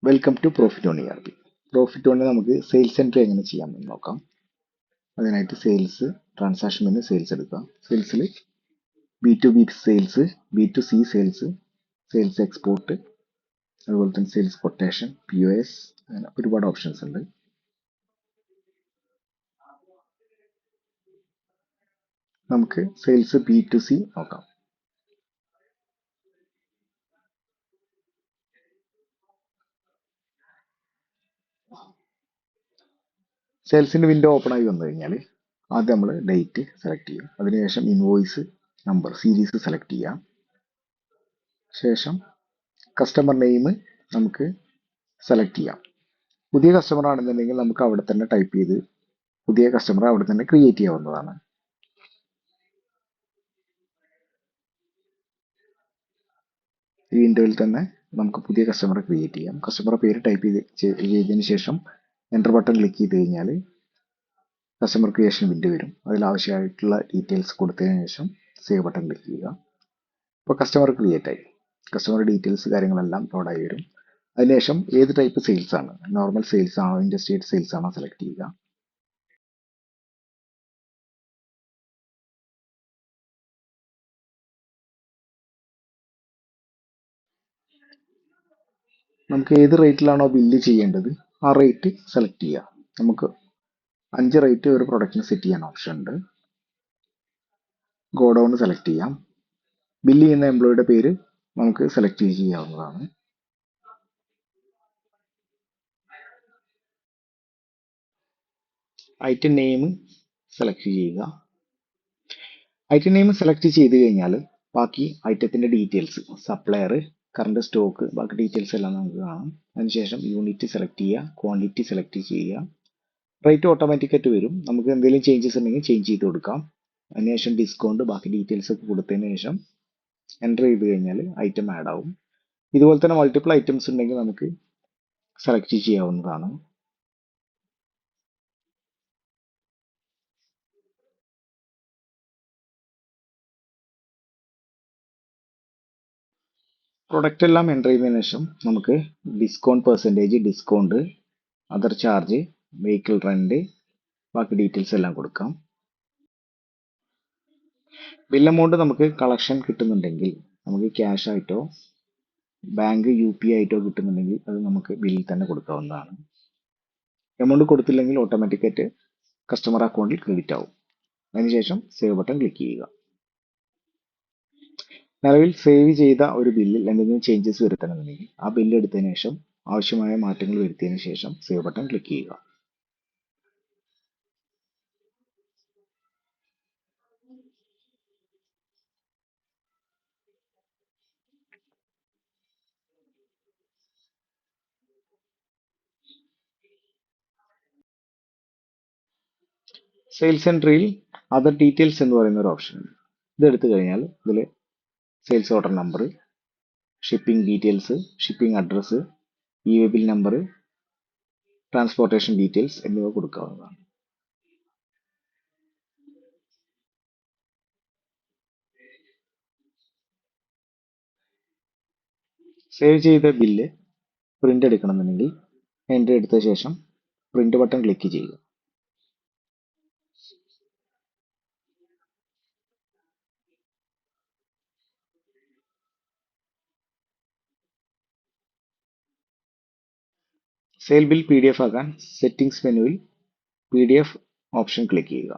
Welcome to profit on ERP. Profit ഓണിൽ നമുക്ക് sales entry എങ്ങനെ ചെയ്യാമെന്ന് നോക്കാം. അതിനായിട്ട് സെയിൽസ് ട്രാൻസാക്ഷൻ നിന്ന് സെയിൽസ് എടുക്കുക. സെയിൽസിൽ B2B sales, B2C sales, sales export, അതുപോലെ തന്നെ സെയിൽസ് കൊട്ടേഷൻ, POS, അങ്ങനെ ഒരുപാട് ഓപ്ഷൻസ് ഉണ്ട്. നമുക്ക് സെയിൽസ് B2C നോക്കാം. സെയിൽസിൻ്റെ വിൻഡോ ഓപ്പൺ ആയി വന്നു കഴിഞ്ഞാൽ ആദ്യം നമ്മൾ ഡേറ്റ് സെലക്ട് ചെയ്യും. അതിനുശേഷം ഇൻവോയ്സ് നമ്പർ സീരീസ് സെലക്ട് ചെയ്യാം. ശേഷം കസ്റ്റമർ നെയിം നമുക്ക് സെലക്ട് ചെയ്യാം. പുതിയ കസ്റ്റമർ ആണെന്നുണ്ടെങ്കിൽ നമുക്ക് അവിടെ തന്നെ ടൈപ്പ് ചെയ്ത് പുതിയ കസ്റ്റമർ അവിടെ തന്നെ ക്രിയേറ്റ് ചെയ്യാവുന്നതാണ്. ഈ വിൻഡോയിൽ തന്നെ നമുക്ക് പുതിയ കസ്റ്റമറെ ക്രിയേറ്റ് ചെയ്യാം. കസ്റ്റമർ പേര് ടൈപ്പ് ചെയ്തതിന് ശേഷം എൻ്റർ ബട്ടൺ ക്ലിക്ക് ചെയ്ത് കഴിഞ്ഞാൽ കസ്റ്റമർ ക്രിയേഷൻ വിൻഡോ വരും. അതിൽ ആവശ്യമായിട്ടുള്ള ഡീറ്റെയിൽസ് കൊടുത്തതിന് ശേഷം സേവ് ബട്ടൺ ക്ലിക്ക് ചെയ്യുക. ഇപ്പോൾ കസ്റ്റമർ ക്രിയേറ്റ് ആയി. കസ്റ്റമർ ഡീറ്റെയിൽസ് കാര്യങ്ങളെല്ലാം ലോഡായി വരും. അതിനുശേഷം ഏത് ടൈപ്പ് സെയിൽസ് ആണ്, നോർമൽ സെയിൽസ് ആണോ ഇൻഡസ്ട്രിയൽ സെയിൽസ് ആണോ സെലക്ട് ചെയ്യുക. നമുക്ക് ഏത് റേറ്റിലാണോ ബില്ല് ചെയ്യേണ്ടത് ആ റേറ്റ് സെലക്ട് ചെയ്യുക. നമുക്ക് 5 റേറ്റ് ഒരു പ്രൊഡക്റ്റിന് സെറ്റ് ചെയ്യാൻ ഓപ്ഷൻ ഉണ്ട്. ഗോഡൗൺ സെലക്ട് ചെയ്യാം. ബില്ല് ചെയ്യുന്ന എംപ്ലോയിയുടെ പേര് നമുക്ക് സെലക്ട് ചെയ്യാവുന്നതാണ്. ഐറ്റം നെയിം സെലക്ട് ചെയ്യുക. ഐറ്റം നെയിം സെലക്ട് ചെയ്ത് കഴിഞ്ഞാൽ ബാക്കി ഐറ്റത്തിൻ്റെ ഡീറ്റെയിൽസ്, സപ്ലയർ, കറണ്ട് സ്റ്റോക്ക്, ബാക്കി ഡീറ്റെയിൽസ് എല്ലാം നമുക്ക് കാണാം. അതിനുശേഷം യൂണിറ്റ് സെലക്ട് ചെയ്യുക, ക്വാണ്ടിറ്റി സെലക്ട് ചെയ്യുക. റേറ്റ് ഓട്ടോമാറ്റിക്കായിട്ട് വരും. നമുക്ക് എന്തെങ്കിലും ചേഞ്ചസ് ഉണ്ടെങ്കിൽ ചേഞ്ച് ചെയ്ത് കൊടുക്കാം. അതിനുശേഷം ഡിസ്കൗണ്ട്, ബാക്കി ഡീറ്റെയിൽസ് ഒക്കെ കൊടുത്തതിന് ശേഷം എൻ്റർ ചെയ്ത് കഴിഞ്ഞാൽ ഐറ്റം ആഡ് ആവും. ഇതുപോലെ തന്നെ മൾട്ടിപ്പിൾ ഐറ്റംസ് ഉണ്ടെങ്കിൽ നമുക്ക് സെലക്ട് ചെയ്യാവുന്നതാണ്. പ്രൊഡക്റ്റ് എല്ലാം എൻ്റർ ചെയ്തതിനു ശേഷം നമുക്ക് discount percentage, discount, other charge, vehicle rent, ബാക്കി ഡീറ്റെയിൽസ് എല്ലാം കൊടുക്കാം. ബിൽ എമൗണ്ട് നമുക്ക് കളക്ഷൻ കിട്ടുന്നുണ്ടെങ്കിൽ നമുക്ക് ക്യാഷ് ആയിട്ടോ ബാങ്ക് UPI ആയിട്ടോ കിട്ടുന്നുണ്ടെങ്കിൽ അത് നമുക്ക് ബില്ലിൽ തന്നെ കൊടുക്കാവുന്നതാണ്. എമൗണ്ട് കൊടുത്തില്ലെങ്കിൽ ഓട്ടോമാറ്റിക്കായിട്ട് കസ്റ്റമർ അക്കൗണ്ടിൽ ക്രെഡിറ്റ് ആവും. അതിനുശേഷം സേവ് ബട്ടൺ ക്ലിക്ക് ചെയ്യുക. നിലവിൽ സേവ് ചെയ്ത ഒരു ബില്ലിൽ എന്തെങ്കിലും ചേഞ്ചസ് വരുത്തണമെന്നുണ്ടെങ്കിൽ ആ ബില്ല് എടുത്തതിന് ശേഷം ആവശ്യമായ മാറ്റങ്ങൾ വരുത്തിയതിനു ശേഷം സേവ് ബട്ടൺ ക്ലിക്ക് ചെയ്യുക. സെയിൽസ് എൻട്രിയിൽ അതർ ഡീറ്റെയിൽസ് എന്ന് പറയുന്ന ഒരു ഓപ്ഷൻ ഉണ്ട്. ഇത് എടുത്തു കഴിഞ്ഞാൽ ഇതിൽ sales order number, shipping details, shipping address, bill number, transportation details എന്നിവ കൊടുക്കാവുന്നതാണ്. സേവ് ചെയ്ത ബില്ല് പ്രിന്റ് എടുക്കണമെന്നുണ്ടെങ്കിൽ എൻട്രി എടുത്ത ശേഷം പ്രിന്റ് ബട്ടൺ ക്ലിക്ക് ചെയ്യുക. സെയിൽ ബിൽ PDF ആക്കാൻ സെറ്റിംഗ്സ് മെനുവിൽ PDF ഓപ്ഷൻ ക്ലിക്ക് ചെയ്യുക.